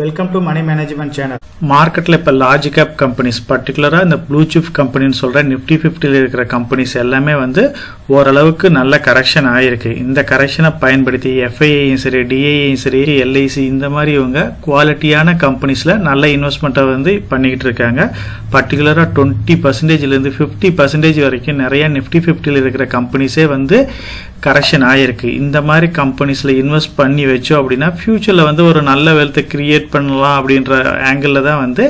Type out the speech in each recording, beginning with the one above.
Welcome to Money Management Channel. மார்க்கெட்ல இப்ப large cap companies பர்టిక్యులரா இந்த ப்ளூ சிப் கம்பெனின்னு சொல்ற நிஃப்டி 50ல இருக்கிற கம்பெனிஸ் எல்லாமே வந்து ஓரளவுக்கு நல்ல கரெக்ஷன் ஆயிருக்கு. இந்த கரெக்ஷனை பயன்படுத்தி FIA சரி DIA சரி LIC இந்த மாதிரி இவங்க குவாலிட்டியான கம்பெனிஸ்ல நல்ல இன்வெஸ்ட்மெண்ட்டை வந்து பண்ணிக்கிட்டு இருக்காங்க. பர்టిక్యులரா 20% ல இருந்து 50% வரைக்கும் நிறைய நிஃப்டி 50ல இருக்கிற கம்பெனிஸே வந்து கரெக்ஷன் ஆயிருக்கு. இந்த மாதிரி கம்பெனிஸ்ல இன்வெஸ்ட் பண்ணி வச்சோம் அப்படின்னா ஃபியூச்சர்ல வந்து ஒரு நல்ல வெல்த்தை கிரியேட் பண்ணலாம் அப்படின்ற ஆங்கிள் தான் வந்து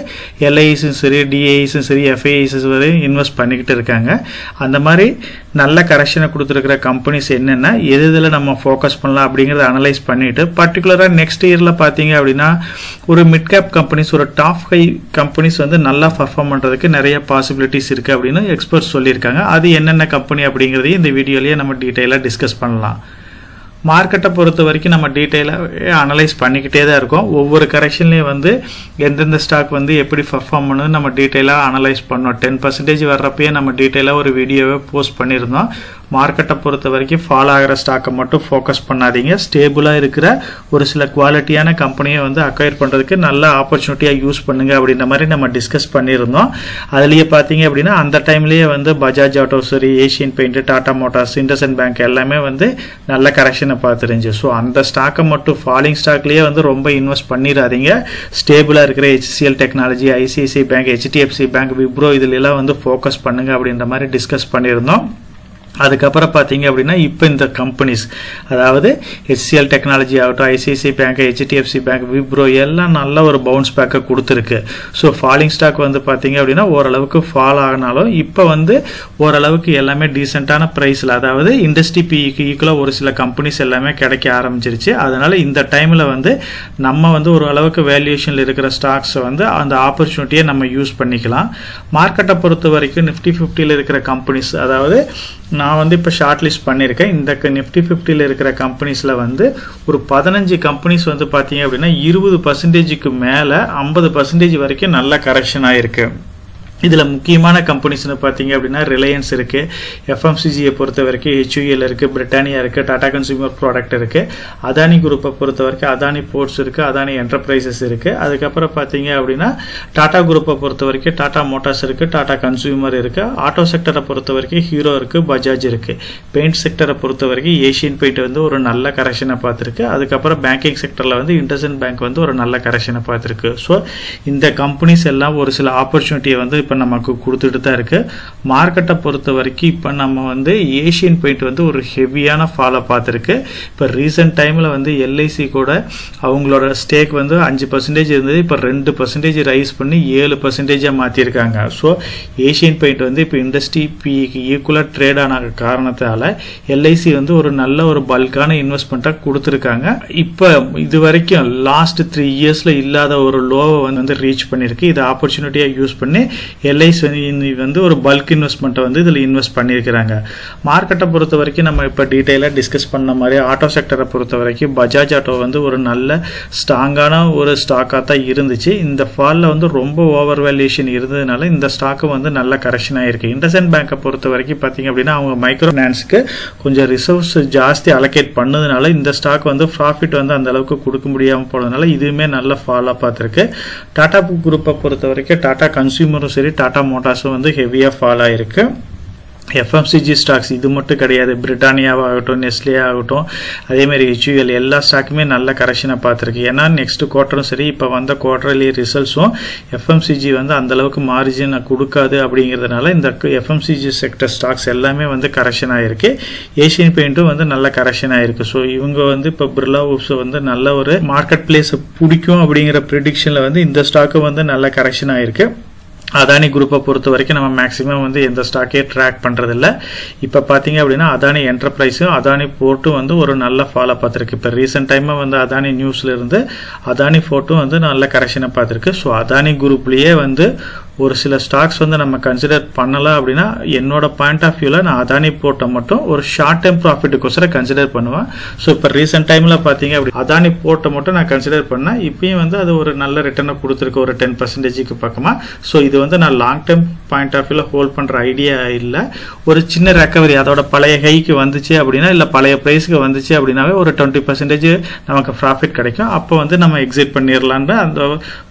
LICஸும் சரி DIAஸும் சரி FIAஸும் வரை இன்வெஸ்ட் பண்ணிக்கிட்டு இருக்காங்க. அந்த மாதிரி நல்ல கரெக்ஷனை கொடுத்துருக்கிற கம்பெனிஸ் என்னென்ன எதில் நம்ம ஃபோக்கஸ் பண்ணலாம் அப்படிங்கிறத அனலைஸ் பண்ணிட்டு பர்டிகுலராக நெக்ஸ்ட் இயரில் பார்த்தீங்க அப்படின்னா ஒரு மிட் கேப் கம்பெனிஸ் ஒரு டாப் ஹை கம்பெனிஸ் வந்து நல்லா பர்ஃபார்ம் பண்ணுறதுக்கு நிறைய பாசிபிலிட்டிஸ் இருக்குது அப்படின்னு எக்ஸ்பர்ட்ஸ் சொல்லியிருக்காங்க. அது என்னென்ன கம்பெனி அப்படிங்கிறதையும் இந்த வீடியோலேயே நம்ம டீட்டெயிலாக டிஸ்கஸ் பண்ணலாம். மார்க்கெட்டை பொறுத்த வரைக்கும் நம்ம டீட்டெயிலாக அனலைஸ் பண்ணிக்கிட்டே தான் இருக்கோம். ஒவ்வொரு கரெக்ஷன்லேயும் வந்து எந்தெந்த ஸ்டாக் வந்து எப்படி பர்ஃபார்ம் பண்ணுன்னு நம்ம டீட்டெயிலாக அனலைஸ் பண்ணோம். 10% வர்றப்பயே நம்ம டீட்டெயிலாக ஒரு வீடியோவை போஸ்ட் பண்ணியிருந்தோம். மார்க்கெட்டை பொறுத்த வரைக்கும் ஃபாலோ ஆகிற ஸ்டாக்கை மட்டும் ஃபோக்கஸ் பண்ணாதீங்க. ஸ்டேபிளாக இருக்கிற ஒரு சில குவாலிட்டியான கம்பெனியை வந்து அக்வயர் பண்ணுறதுக்கு நல்ல ஆப்பர்ச்சுனிட்டியாக யூஸ் பண்ணுங்க அப்படின்ற மாதிரி நம்ம டிஸ்கஸ் பண்ணியிருந்தோம். அதுலேயே பார்த்தீங்க அப்படின்னா அந்த டைம்லேயே வந்து பஜாஜ் ஆட்டோ சரி Asian paint Tata Motors IndusInd bank எல்லாமே வந்து நல்ல கரெக்ஷனை பார்த்துருந்துச்சு. ஸோ அந்த ஸ்டாக்கை மட்டும் ஃபாலிங் ஸ்டாக்லேயே வந்து ரொம்ப இன்வெஸ்ட் பண்ணிடாதீங்க. ஸ்டேபிளாக இருக்கிற HCL technology ICICI bank HDFC bank Wipro இதுலாம் வந்து ஃபோக்கஸ் பண்ணுங்க அப்படின்ற மாதிரி டிஸ்கஸ் பண்ணியிருந்தோம். அதுக்கப்புறம் பார்த்தீங்க அப்படின்னா இப்போ இந்த கம்பெனிஸ் அதாவது HCL டெக்னாலஜி ஆகட்டும் ICICI bank HDFC bank Wipro எல்லாம் நல்ல ஒரு பவுன்ஸ் பேக்கை கொடுத்துருக்கு. ஸோ ஃபாலிங் ஸ்டாக் வந்து பார்த்தீங்க அப்படின்னா ஓரளவுக்கு ஃபால் ஆகினாலும் இப்போ வந்து ஓரளவுக்கு எல்லாமே டீசெண்டான ப்ரைஸில் அதாவது இண்டஸ்ட்ரி பிக்கு ஈக்குவலாக ஒரு சில கம்பெனிஸ் எல்லாமே கிடைக்க ஆரம்பிச்சிருச்சு. அதனால இந்த டைமில் வந்து நம்ம வந்து ஒரு அளவுக்கு வேல்யூஷனில் இருக்கிற ஸ்டாக்ஸை வந்து அந்த ஆப்பர்ச்சுனிட்டியை நம்ம யூஸ் பண்ணிக்கலாம். மார்க்கெட்டை பொறுத்த வரைக்கும் நிஃப்டி 50ல இருக்கிற கம்பெனிஸ் அதாவது நான் வந்து இப்போ ஷார்ட் லிஸ்ட் பண்ணியிருக்கேன். இந்த நிஃப்டி 50ல இருக்கிற கம்பெனிஸில் வந்து ஒரு 15 கம்பெனிஸ் வந்து பார்த்தீங்க அப்படின்னா 20%க்கு மேலே 50% வரைக்கும் நல்ல கரெக்ஷன் ஆயிருக்கு. இதில் முக்கியமான கம்பெனிஸ்னு பார்த்தீங்க அப்படின்னா ரிலையன்ஸ் இருக்குது, FMCGயை பொறுத்த வரைக்கும் HUL இருக்குது, பிரிட்டானியா இருக்குது, டாடா கன்சூமர் ப்ராடக்ட் இருக்குது, அதானி குரூப்பை பொறுத்த வரைக்கும் அதானி போர்ட்ஸ் இருக்குது, அதானி என்டர்பிரைசஸ் இருக்குது. அதுக்கப்புறம் பார்த்தீங்க அப்படின்னா டாடா குரூப்பை பொறுத்த வரைக்கும் டாடா மோட்டார்ஸ் இருக்குது, டாடா கன்சூமர் இருக்குது, ஆட்டோ செக்டரை பொறுத்த வரைக்கும் ஹீரோ இருக்குது, பஜாஜ் இருக்குது. பெயிண்ட் செக்டரை பொறுத்த வரைக்கும் ஏஷியன் பெயிண்ட் வந்து ஒரு நல்ல கரெக்ஷனை பார்த்துருக்கு. அதுக்கப்புறம் பேங்கிங் செக்டரில் வந்து இண்டஸ்இண்ட் பேங்க் வந்து ஒரு நல்ல கரெக்ஷனை பார்த்துருக்கு. ஸோ இந்த கம்பெனிஸ் எல்லாம் ஒரு சில ஆப்பர்ச்சுனிட்டியை வந்து இப்போ நமக்கு கொடுத்துட்டு தான் இருக்கு. மார்க்கெட்டை பொறுத்த வரைக்கும் இப்போ நம்ம வந்து ஏஷியன் பெயிண்ட் வந்து ஒரு ஹெவியான ஃபாலோ பார்த்துருக்கு. இப்போ ரீசெண்ட் டைமில் வந்து LIC கூட அவங்களோட ஸ்டேக் வந்து 5% இருந்தது, இப்போ 2% ரைஸ் பண்ணி 7% மாற்றிருக்காங்க. ஸோ ஏஷியன் பெயிண்ட் வந்து இப்போ இண்டஸ்ட்ரி பிக்கு ஈக்குவலாக ட்ரேட் ஆன காரணத்தால் LIC வந்து ஒரு நல்ல ஒரு பல்கான இன்வெஸ்ட்மெண்ட்டாக கொடுத்துருக்காங்க. இப்போ இது வரைக்கும் லாஸ்ட் 3 இயர்ஸில் இல்லாத ஒரு லோவை வந்து ரீச் பண்ணியிருக்கு. இதை ஆப்பர்ச்சுனிட்டியாக யூஸ் பண்ணி LIC வந்து ஒரு பல்க் இன்வெஸ்ட்மெண்ட்டை வந்து இதில் இன்வெஸ்ட் பண்ணியிருக்கிறாங்க. மார்க்கெட்டை பொறுத்த வரைக்கும் நம்ம இப்போ டீட்டெயிலாக டிஸ்கஸ் பண்ண மாதிரி ஆட்டோ செக்டரை பொறுத்த வரைக்கும் பஜாஜ் ஆட்டோ வந்து ஒரு நல்ல ஸ்ட்ராங்கான ஒரு ஸ்டாக்காக தான் இருந்துச்சு. இந்த ஃபாலில் வந்து ரொம்ப ஓவர் வேல்யூஷன் இருந்ததுனால இந்த ஸ்டாக்கு வந்து நல்ல கரெக்ஷன் ஆகிருக்கு. இண்டஸ்இண்ட் பேங்கை பொறுத்த வரைக்கும் பார்த்தீங்க அப்படின்னா அவங்க மைக்ரோ ஃபினான்ஸுக்கு கொஞ்சம் ரிசர்வ்ஸ் ஜாஸ்தி அலோகேட் பண்ணதுனால இந்த ஸ்டாக் வந்து ப்ராஃபிட் வந்து அந்த அளவுக்கு கொடுக்க முடியாமல் போனதுனால இதுவுமே நல்ல ஃபாலாக பார்த்துருக்கு. டாடா குரூப்பை பொறுத்த வரைக்கும் டாடா கன்சூமரும் சரி டாடா மோட்டார்ஸும் வந்து ஹெவியாக ஃபால் ஆயிருக்கு. FMCG ஸ்டாக்ஸ் இது மட்டும் கிடையாது, பிரிட்டானியாவாகட்டும் நெஸ்லே ஆகட்டும் அதேமாதிரி HUL எல்லா ஸ்டாக்குமே நல்ல கரெக்ஷனை பார்த்துருக்கு. ஏன்னா நெக்ஸ்ட் குவார்ட்டரும் சரி இப்போ வந்த குவார்ட்டர்லி ரிசல்ட்ஸும் FMCG வந்து அந்தளவுக்கு மார்ஜினை கொடுக்காது அப்படிங்கிறதுனால இந்த FMCG செக்டர் ஸ்டாக்ஸ் எல்லாமே வந்து கரெக்ஷன் ஆகிருக்கு. ஏஷியன் பெயிண்ட்டும் வந்து நல்ல கரெக்ஷன் ஆகிருக்கு. ஸோ இவங்க வந்து இப்போ பிர்லா ஊப்ஸ் வந்து நல்ல ஒரு மார்க்கெட் பிளேஸ் பிடிக்கும் அப்படிங்கிற ப்ரிடிக்ஷனில் வந்து இந்த ஸ்டாக்கு வந்து நல்ல கரெக்ஷன் ஆகிருக்கு. அதானி குரூப்பை பொறுத்த வரைக்கும் நம்ம மேக்ஸிமம் வந்து எந்த ஸ்டாக்கே ட்ராக் பண்ணுறதில்ல. இப்போ பார்த்தீங்க அப்படின்னா அதானி என்டர்பிரைஸும் அதானி போர்ட்டும் வந்து ஒரு நல்ல ஃபாலோ பார்த்துருக்கு. இப்போ ரீசெண்ட் டைமாக வந்து அதானி நியூஸில் இருந்து அதானி போர்ட்டும் வந்து நல்ல கரெக்ஷனை பார்த்துருக்கு. ஸோ அதானி குரூப்லேயே வந்து ஒரு சில ஸ்டாக்ஸ் வந்து நம்ம கன்சிடர் பண்ணலாம் அப்படின்னா என்னோட பாயிண்ட் ஆஃப் வியூவில் நான் அதானி போர்ட்டை மட்டும் ஒரு ஷார்ட் டைம் ப்ராஃபிட்டுக்கோசரம் கன்சிடர் பண்ணுவேன். ஸோ இப்போ ரீசெண்ட் டைமில் பார்த்தீங்க அப்படி அதானி போர்ட்டை மட்டும் நான் கன்சிடர் பண்ணேன். இப்பயும் வந்து அது ஒரு நல்ல ரிட்டர்னை கொடுத்துருக்கு ஒரு 10%க்கு பக்கமாக. ஸோ இது வந்து நான் லாங் டைம் பாயிண்ட் ஆஃப் வியூல ஹோல்ட் பண்ற ஐடியா இல்ல. ஒரு சின்ன ரெக்கவரி அதோட பழைய ஹைக்கு வந்துச்சு அப்படின்னா இல்ல பழைய பிரைஸ்க்கு வந்துச்சு அப்படின்னாவே ஒரு 20% நமக்கு ப்ராஃபிட் கிடைக்கும். அப்போ வந்து நம்ம எக்ஸிட் பண்ணிடலான்னு அந்த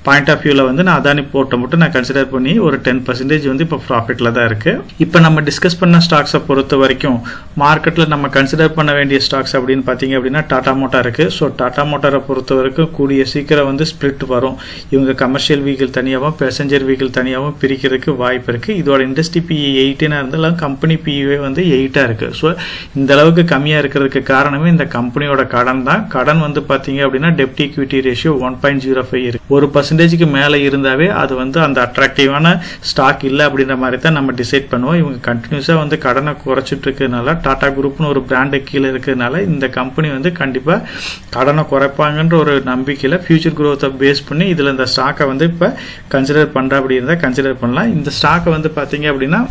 பாயிண்ட் ஆஃப் வியூல வந்து நான் அதானி போர்ட்டை மட்டும் நான் கன்சிடர் பண்ணி ஒரு 10% வந்து இப்போ ப்ராஃபிட்ல தான் இருக்கு. இப்போ நம்ம டிஸ்கஸ் பண்ண ஸ்டாக்ஸை பொறுத்த வரைக்கும் மார்க்கெட்ல நம்ம கன்சிடர் பண்ண வேண்டிய ஸ்டாக்ஸ் அப்படின்னு பாத்தீங்க அப்படின்னா டாடா மோட்டார் இருக்கு. ஸோ டாடா மோட்டாரை பொறுத்த வரைக்கும் கூடிய சீக்கிரம் வந்து ஸ்பிளிட் வரும். இவங்க கமர்ஷியல் வெஹிக்கிள் தனியாகவும் பேசஞ்சர் வெஹிக்கிள் தனியாகவும் பிரிக்கிறதுக்கு வாய்ப்பு இருக்கு. இதோட இண்டஸ்ட்ரி பிஇ 18 இருந்தாலும் கம்பெனி பிஇ வந்து 8 இருக்கு. ஸோ இந்த அளவுக்கு கம்மியா இருக்கிறதுக்கு காரணமே இந்த கம்பெனியோட கடன் தான். கடன் வந்து பாத்தீங்க அப்படின்னா டெப்ட் ஈக்விட்டி ரேஷியோ 1.05 இருக்கு. 1% மேல இருந்தாவே அது வந்து அந்த அட்ராக்டிவான ஸ்டாக் இல்ல அப்படின்ற மாதிரி தான் நம்ம டிசைட் பண்ணுவோம். இவங்க கண்டினியூஸா வந்து கடனை குறைச்சிட்டு இருக்கிறதுனால டாடா குரூப்னு ஒரு பிராண்டு கீழே இருக்கிறதுனால இந்த கம்பெனி வந்து கண்டிப்பா கடனை குறைப்பாங்கன்ற ஒரு நம்பிக்கையில ஃபியூச்சர் குரோத்தை பேஸ் பண்ணி இதுல இந்த ஸ்டாக்கை வந்து இப்ப கன்சிடர் பண்ற அப்படி இருந்தா கன்சிடர் பண்ணலாம். இந்த ஸ்டாக்கை வந்து பாத்தீங்க அப்படின்னா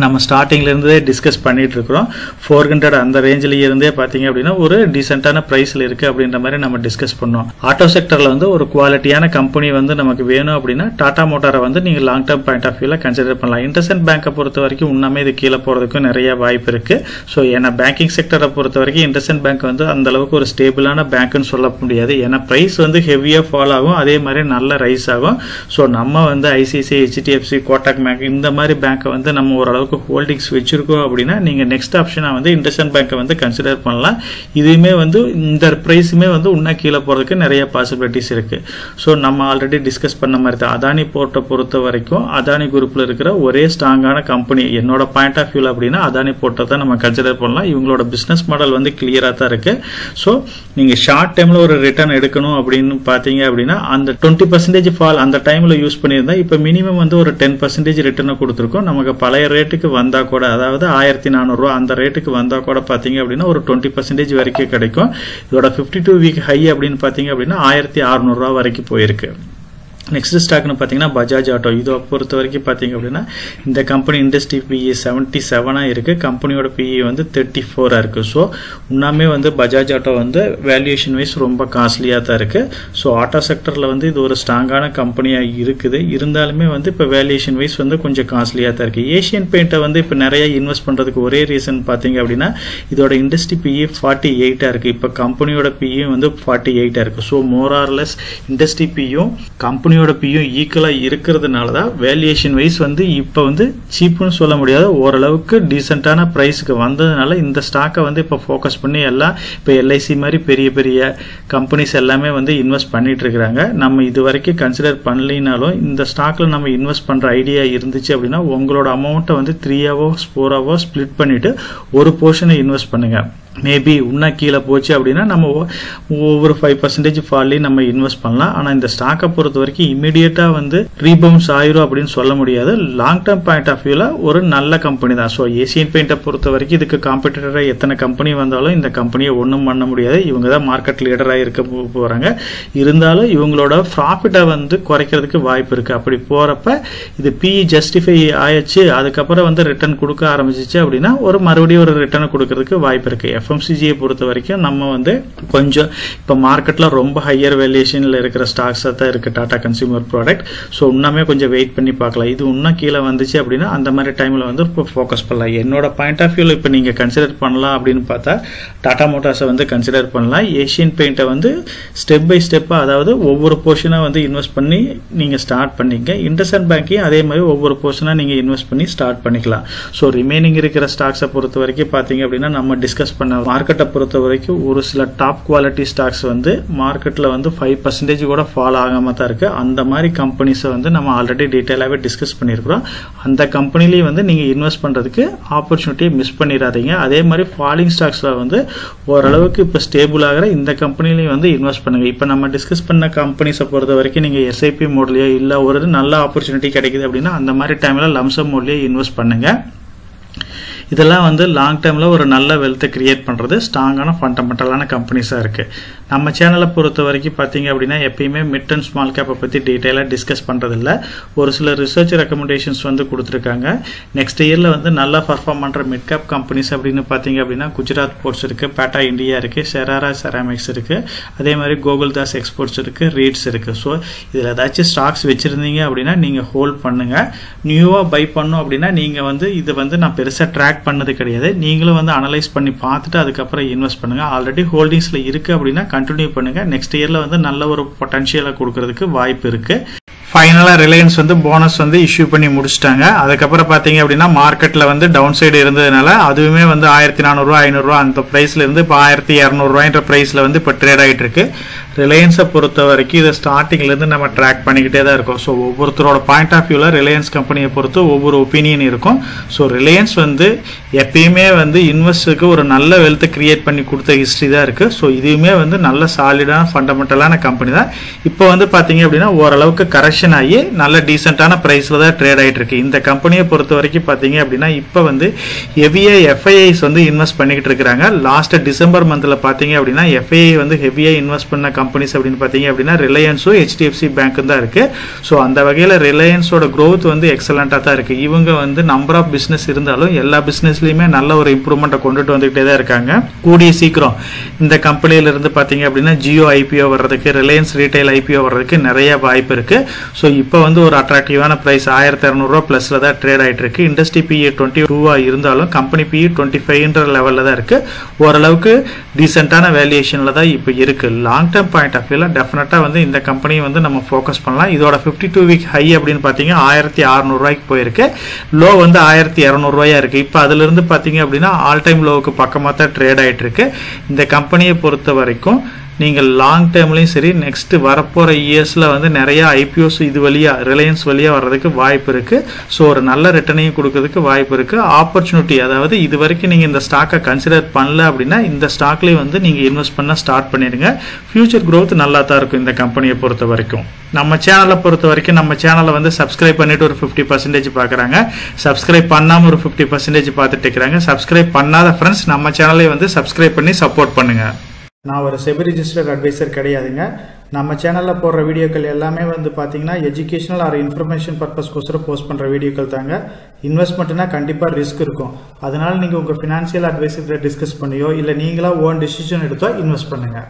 நம்ம ஸ்டார்டிங்ல இருந்தே டிஸ்கஸ் பண்ணிட்டு இருக்கிறோம். 400 அந்த ரேஞ்சில இருந்தே பாத்தீங்க அப்படின்னா ஒரு டீசென்டான பிரைஸ்ல இருக்கு அப்படின்ற மாதிரி நம்ம டிஸ்கஸ் பண்ணோம். ஆட்டோ செக்டர்ல வந்து ஒரு குவாலிட்டியான கம்பெனி வந்து நமக்கு வேணும் அப்படின்னா டாடா மோட்டாரை வந்து நீங்க லாங் டர்ம் பாயிண்ட் ஆஃப் வியூல கன்சிடர் பண்ணலாம். இண்டஸ்இண்ட் பேங்கை பொறுத்த வரைக்கும் இன்னுமே இது கீழே போறதுக்கு நிறைய வாய்ப்பு இருக்கு. ஸோ ஏன்னா பேங்கிங் செக்டரை பொறுத்த வரைக்கும் இண்டஸ்இண்ட் பேங்க் வந்து அந்த அளவுக்கு ஒரு ஸ்டேபிளான பேங்க்னு சொல்ல முடியாது. ஏன்னா பிரைஸ் வந்து ஹெவியா ஃபால் ஆகும், அதே மாதிரி நல்ல ரைஸ் ஆகும். ஸோ நம்ம வந்து ஐசிஐசிஐ, ஹெச்டிஎஃப்சி, கோட்டாக் பேங்க் இந்த மாதிரி பேங்கை வந்து நம்ம ஓரளவுக்கு ஹோல்டிங்ஸ் வச்சிருக்கோம் அப்படின்னா நீங்க நெக்ஸ்ட் ஆப்ஷனா வந்து இண்டஸ்இண்ட் பேங்கை வந்து கன்சிடர் பண்ணலாம். இதுவுமே வந்து இந்த பிரைஸுமே வந்து இன்னும் கீழே போறதுக்கு நிறைய பாசிபிலிட்டிஸ் இருக்கு. ஸோ நம்ம ஆல்ரெடி டிஸ்கஸ் பண்ண மாதிரி தான் அதானி போர்ட்டை பொறுத்த வரைக்கும் அதானி குரூப்ல இருக்கிற ஒரே ஸ்ட்ராங்கான கம்பெனி என்னோட பாயிண்ட் ஆஃப் வியூல அப்படின்னா அதானி போர்ட்டை தான் நம்ம கன்சிடர் பண்ணலாம். இவங்களோட பிசினஸ் மாடல் வந்து கிளியரா தான் இருக்கு. ஸோ நீங்க ஷார்ட் டைம்ல ஒரு ரிட்டர்ன் எடுக்கணும் அப்படின்னு பாத்தீங்க அப்படின்னா அந்த 20% ஃபால் அந்த டைம்ல யூஸ் பண்ணியிருந்தா இப்ப மினிமம் வந்து ஒரு 10% ரிட்டர்னை கொடுத்துருக்கோம். நமக்கு பழைய ரேட்டுக்கு வந்தா கூட அதாவது 1400 ரூபாய் அந்த ரேட்டுக்கு வந்தா கூட பாத்தீங்க அப்படின்னா ஒரு 20% வரைக்கும் கிடைக்கும். இதோட 52 வீக் ஹை அப்படின்னு பாத்தீங்க அப்படின்னா 1600 ரூபாய் வரைக்கும் போயிருக்கு. நெக்ஸ்ட் ஸ்டாக்னு பார்த்தீங்கன்னா பஜாஜ் ஆட்டோ. இதை பொறுத்த வரைக்கும் பார்த்தீங்க அப்படின்னா இந்த கம்பெனி இண்டஸ்ட்ரி பிஇ 77 இருக்கு, கம்பெனியோட பிஇ வந்து 34 இருக்கு. ஸோ இன்னுமே வந்து பஜாஜ் ஆட்டோ வந்து வேல்யூஷன் வைஸ் ரொம்ப காஸ்ட்லியாக தான் இருக்கு. ஸோ ஆட்டோ செக்டர்ல வந்து இது ஒரு ஸ்ட்ராங்கான கம்பெனியாக இருக்குது. இருந்தாலுமே வந்து இப்போ வேல்யூஷன் வைஸ் வந்து கொஞ்சம் காஸ்ட்லியாக தான் இருக்கு. ஏஷியன் பெயிண்ட்டை வந்து இப்போ நிறைய இன்வெஸ்ட் பண்றதுக்கு ஒரே ரீசன் பார்த்தீங்க அப்படின்னா இதோட இண்டஸ்ட்ரி பிஇ 48 இருக்கு. இப்போ கம்பெனியோட பிஇ வந்து 48 இருக்கு. So more or less industry பியும் கம்பெனி பியும் ஈக்குவலா இருக்கிறதுனால தான் வேல்யூஷன் வைஸ் வந்து இப்ப வந்து சீப்னு சொல்ல முடியாது, ஓரளவுக்கு டீசென்டான பிரைஸ்க்கு வந்ததுனால இந்த ஸ்டாக்கை வந்து இப்ப ஃபோக்கஸ் பண்ணி எல்லாம் இப்ப எல்ஐசி மாதிரி பெரிய பெரிய கம்பெனிஸ் எல்லாமே வந்து இன்வெஸ்ட் பண்ணிட்டு இருக்காங்க. நம்ம இது வரைக்கும் கன்சிடர் பண்ணலினாலும் இந்த ஸ்டாக்ல நம்ம இன்வெஸ்ட் பண்ற ஐடியா இருந்துச்சு அப்படின்னா உங்களோட அமௌண்ட்டை வந்து 3 hours 4 hours ஸ்பிளிட் பண்ணிட்டு ஒரு போர்ஷனை இன்வெஸ்ட் பண்ணுங்க. மேபி இன்னும் கீழே போச்சு அப்படின்னா நம்ம ஒவ்வொரு 5% ஃபால்லையும் நம்ம இன்வெஸ்ட் பண்ணலாம். ஆனா இந்த ஸ்டாக்கை பொறுத்த வரைக்கும் இமீடியட்டா வந்து ரீபவுன்ஸ் ஆயிரும் அப்படின்னு சொல்ல முடியாது. லாங் டர்ம் பாயிண்ட் ஆஃப் வியூல ஒரு நல்ல கம்பெனி தான். ஸோ ஏசியன் பெயிண்டை பொறுத்த வரைக்கும் இதுக்கு காம்படிட்டரா எத்தனை கம்பெனி வந்தாலும் இந்த கம்பெனியை ஒன்றும் பண்ண முடியாது. இவங்க தான் மார்க்கெட் லீடராக இருக்க போறாங்க. இருந்தாலும் இவங்களோட ப்ராஃபிட்டை வந்து குறைக்கிறதுக்கு வாய்ப்பு இருக்கு. அப்படி போறப்ப இது பிஇ ஜஸ்டிஃபை ஆயிடுச்சு, அதுக்கப்புறம் வந்து ரிட்டர்ன் கொடுக்க ஆரம்பிச்சிச்சு அப்படின்னா ஒரு மறுபடியும் ஒரு ரிட்டர்ன் கொடுக்கறதுக்கு வாய்ப்பு இருக்கு. எஃப்எம்சிஜியை பொறுத்த வரைக்கும் நம்ம வந்து கொஞ்சம் இப்போ மார்க்கெட்ல ரொம்ப ஹையர் வேல்யூஷன்ல இருக்கிற ஸ்டாக்ஸ் தான் இருக்கு டாடா கன்சியூமர் ப்ராடக்ட். ஸோ இன்னுமே கொஞ்சம் வெயிட் பண்ணி பார்க்கலாம். இது இன்னும் கீழே வந்துச்சு அப்படின்னா அந்த மாதிரி டைம்ல வந்து இப்போ ஃபோக்கஸ் பண்ணலாம். என்னோட பாயிண்ட் ஆஃப் வியூல இப்போ நீங்க கன்சிடர் பண்ணலாம் அப்படின்னு பார்த்தா டாடா மோட்டார்ஸை வந்து கன்சிடர் பண்ணலாம். ஏஷியன் பெயிண்டை வந்து ஸ்டெப் பை ஸ்டெப்பா அதாவது ஒவ்வொரு போர்ஷனா வந்து இன்வெஸ்ட் பண்ணி நீங்க ஸ்டார்ட் பண்ணீங்க. இண்டஸ்இண்ட் பேங்கையும் அதே மாதிரி ஒவ்வொரு போர்ஷனா நீங்க இன்வெஸ்ட் பண்ணி ஸ்டார்ட் பண்ணிக்கலாம். ஸோ ரிமைனிங் இருக்கிற ஸ்டாக்ஸை பொறுத்த வரைக்கும் பாத்தீங்க அப்படின்னா நம்ம டிஸ்கஸ் பண்ண மார்க்கெட்டை பொறுத்த வரைக்கும் ஒரு சில டாப் குவாலிட்டி ஸ்டாக்ஸ் வந்து மார்க்கெட்ல வந்து 5% கூட ஃபால் ஆகாம தான் இருக்கு. அந்த மாதிரி கம்பெனிஸை வந்து நம்ம ஆல்ரெடி டீடைலாவே டிஸ்கஸ் பண்ணியிருக்கிறோம். அந்த கம்பெனிலையும் வந்து நீங்க இன்வெஸ்ட் பண்றதுக்கு ஆப்பர்ச்சுனிட்டியை மிஸ் பண்ணிடாதீங்க. அதே மாதிரி ஃபாலிங் ஸ்டாக்ஸ்ல வந்து ஓரளவுக்கு இப்போ ஸ்டேபிள் ஆகிற இந்த கம்பெனிலையும் வந்து இன்வெஸ்ட் பண்ணுங்க. இப்போ நம்ம டிஸ்கஸ் பண்ண கம்பெனிஸை பொறுத்த வரைக்கும் நீங்க எஸ்ஐபி மோட்லயோ இல்ல ஒரு நல்ல ஆப்பர்ச்சுனிட்டி கிடைக்குது அப்படின்னா அந்த மாதிரி டைம்ல லம்சம் மோட்லயே இன்வெஸ்ட் பண்ணுங்க. இதெல்லாம் வந்து லாங் டேர்ம்ல ஒரு நல்ல வெல்த்தை கிரியேட் பண்றது ஸ்ட்ராங்கான ஃபண்டமெண்டலான கம்பெனிஸா இருக்கு. நம்ம சேனலை பொறுத்த வரைக்கும் பார்த்தீங்க அப்படின்னா எப்பயுமே மிட் அண்ட் ஸ்மால் கேப்பை பற்றி டீட்டெயிலாக டிஸ்கஸ் பண்ணுறதில்ல. ஒரு சில ரிசர்ச் ரெக்கமெண்டேஷன்ஸ் வந்து கொடுத்துருக்காங்க. நெக்ஸ்ட் இயரில் வந்து நல்லா பர்ஃபார்ம் பண்ணுற மிட் கேப் கம்பெனிஸ் அப்படின்னு பார்த்தீங்க அப்படின்னா குஜராத் போர்ட்ஸ் இருக்குது, பேட்டா இந்தியா இருக்குது, செராரா செராமிக்ஸ் இருக்குது, அதே மாதிரி கோகுல்தாஸ் எக்ஸ்போர்ட்ஸ் இருக்குது, ரீட்ஸ் இருக்குது. ஸோ இதில் ஏதாச்சும் ஸ்டாக்ஸ் வச்சுருந்தீங்க அப்படின்னா நீங்கள் ஹோல்ட் பண்ணுங்கள். நியூவாக பை பண்ணோம் அப்படின்னா நீங்கள் வந்து இதை வந்து நான் பெருசாக ட்ராக் பண்ணது கிடையாது. நீங்களும் வந்து அனலைஸ் பண்ணி பார்த்துட்டு அதுக்கப்புறம் இன்வெஸ்ட் பண்ணுங்கள். ஆல்ரெடி ஹோல்டிங்ஸில் இருக்குது அப்படின்னா கண்டினியூ பண்ணுங்கள். நெக்ஸ்ட் இயரில் வந்து நல்ல ஒரு பொட்டன்ஷியலை கொடுக்கறதுக்கு வாய்ப்பு இருக்குது. ஃபைனலாக ரிலையன்ஸ் வந்து போனஸ் வந்து இஷ்யூ பண்ணி முடிச்சிட்டாங்க. அதுக்கப்புறம் பார்த்தீங்க அப்படின்னா மார்க்கெட்டில் வந்து டவுன் சைடு இருந்ததுனால அதுவுமே வந்து 1400 500 அந்த ப்ரைஸில் இருந்து இப்போ 1200 ப்ரைஸில் வந்து இப்போ ட்ரேட் ஆகிட்டு இருக்கு. ரிலையன்ஸை பொறுத்த வரைக்கும் இதை ஸ்டார்டிங்லேருந்து நம்ம ட்ராக் பண்ணிக்கிட்டே தான் இருக்கோம். ஸோ ஒவ்வொருத்தரோட பாயிண்ட் ஆஃப் வியூவில் ரிலையன்ஸ் கம்பெனியை பொறுத்து ஒவ்வொரு ஒப்பீனியன் இருக்கும். ஸோ ரிலையன்ஸ் வந்து எப்பயுமே வந்து இன்வெஸ்டருக்கு ஒரு நல்ல வெல்த்தை கிரியேட் பண்ணி கொடுத்த ஹிஸ்ட்ரி தான் இருக்குது. ஸோ இதுவுமே வந்து நல்ல சாலிடான ஃபண்டமெண்டலான கம்பெனி தான். இப்போ வந்து பார்த்தீங்க அப்படின்னா ஓரளவுக்கு கரெக்ஷன் ஆகி நல்ல டீசென்டான ப்ரைஸில் தான் ட்ரேட் ஆகிட்டு இருக்கு. இந்த கம்பெனியை பொறுத்த வரைக்கும் பார்த்தீங்க அப்படின்னா இப்போ வந்து ஹெவியாக எஃப்ஐஐஸ் வந்து இன்வெஸ்ட் பண்ணிக்கிட்டு இருக்கிறாங்க. லாஸ்ட் டிசம்பர் மந்தில் பார்த்தீங்க அப்படின்னா எஃப்ஐஐ வந்து ஹெவியாக இன்வெஸ்ட் பண்ண கம்பெனிஸ் அப்படின்னு பார்த்தீங்க அப்படின்னா ரிலையன்ஸும் HDFC பேங்க்கும் தான் இருக்கு. ஸோ அந்த வகையில் ரிலையன்ஸோட growth வந்து எக்ஸலண்ட்டாக தான் இருக்கு. இவங்க வந்து நம்பர் ஆஃப் பிஸ்னஸ் இருந்தாலும் எல்லா பிஸ்னஸ்லையுமே நல்ல ஒரு இம்ப்ரூவ்மெண்ட்டை கொண்டுட்டு வந்துகிட்டே தான் இருக்காங்க. கூடிய சீக்கிரம் இந்த கம்பெனியிலிருந்து பார்த்தீங்க அப்படின்னா ஜியோ ஐபிஓ வர்றதுக்கு, ரிலையன்ஸ் ரீட்டைல் ஐபிஓ வர்றதுக்கு நிறைய வாய்ப்பு இருக்கு. ஸோ இப்போ வந்து ஒரு அட்ராக்டிவான ப்ரைஸ் 1200 ப்ளஸில் தான் ட்ரேட் ஆகிட்டு இருக்கு. இண்டஸ்ட்ரி PE 22 இருந்தாலும் கம்பெனி PE 25 லெவலில் தான் இருக்கு. ஓரளவுக்கு டீசென்டான வேல்யூஷனில் தான் இப்போ இருக்கு. லாங் டேர்ம் பாயிண்ட் ஆஃப் வியூல டெஃபினட்டா வந்து இந்த கம்பெனியை வந்து நம்ம ஃபோக்கஸ் பண்ணலாம். இதோட 52 வீக் ஹை அப்படின்னு பார்த்தீங்க 1600 போயிருக்கு. லோ வந்து 1200 இருக்கு. இப்போ அதுல இருந்து பார்த்தீங்க அப்படின்னா ஆல் டைம் லோவுக்கு பக்கமாக தான் ட்ரேட் ஆகிட்டு இருக்கு. இந்த கம்பெனியை பொறுத்த வரைக்கும் நீங்கள் லாங் டேர்ம்லையும் சரி நெக்ஸ்ட் வரப்போகிற இயர்ஸில் வந்து நிறைய ஐபிஓஸ் இது வழியாக ரிலையன்ஸ் வழியாக வர்றதுக்கு வாய்ப்பு இருக்குது. ஸோ ஒரு நல்ல ரிட்டர்னையும் கொடுக்கறதுக்கு வாய்ப்பு இருக்குது. ஆப்பர்ச்சுனிட்டி, அதாவது இது வரைக்கும் நீங்கள் இந்த ஸ்டாக்கை கன்சிடர் பண்ணல அப்படின்னா இந்த ஸ்டாக்லேயும் வந்து நீங்கள் இன்வெஸ்ட் பண்ண ஸ்டார்ட் பண்ணிடுங்க. ஃபியூச்சர் growth நல்லா தான் இருக்கும் இந்த கம்பெனியை பொறுத்த வரைக்கும். நம்ம சேனலை பொறுத்த வரைக்கும் நம்ம சேனலை வந்து சப்ஸ்கிரைப் பண்ணிட்டு ஒரு 50% பார்க்குறாங்க. சப்ஸ்கிரைப் பண்ணாமல் ஒரு 50% பார்த்துட்டு இருக்கிறாங்க. சப்ஸ்கிரைப் பண்ணாத ஃப்ரெண்ட்ஸ் நம்ம சேனலை வந்து சப்ஸ்கிரைப் பண்ணி சப்போர்ட் பண்ணுங்கள். நான் ஒரு செபி ரிஜிஸ்டர்ட் அட்வைசர் கிடையாதுங்க. நம்ம சேனலில் போடுற வீடியோக்கள் எல்லாமே வந்து பார்த்தீங்கன்னா எஜுகேஷனல் ஆர் இன்ஃபர்மேஷன் பர்பஸ்க்கோசரம் போஸ்ட் பண்ணுற வீடியோக்கள் தாங்க. இன்வெஸ்ட்மெண்ட்னா கண்டிப்பாக ரிஸ்க் இருக்கும். அதனால் நீங்கள் உங்கள் ஃபினான்ஷியல் அட்வைசர்கிட்ட டிஸ்கஸ் பண்ணியோ இல்லை நீங்களாக ஓன் டிசிஷன் எடுத்தோ இன்வெஸ்ட் பண்ணுங்கள்.